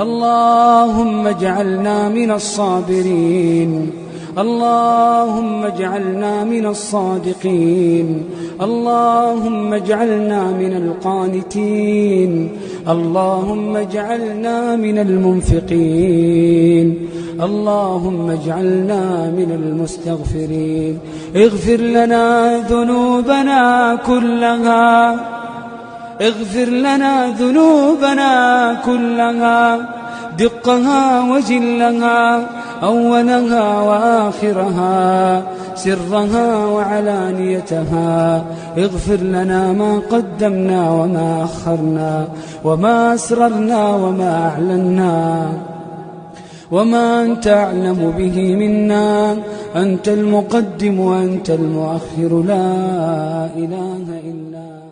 اللهم اجعلنا من الصابرين، اللهم اجعلنا من الصادقين، اللهم اجعلنا من القانتين، اللهم اجعلنا من المنفقين، اللهم اجعلنا من المستغفرين. اغفر لنا ذنوبنا كلها، اغفر لنا ذنوبنا كلها، دقها وجلها، أولها وآخرها، سرها وعلانيتها. اغفر لنا ما قدمنا وما أخرنا، وما أسررنا وما أعلنا، وما أنت أعلم به منا. أنت المقدم وأنت المؤخر، لا إله إلا أنت.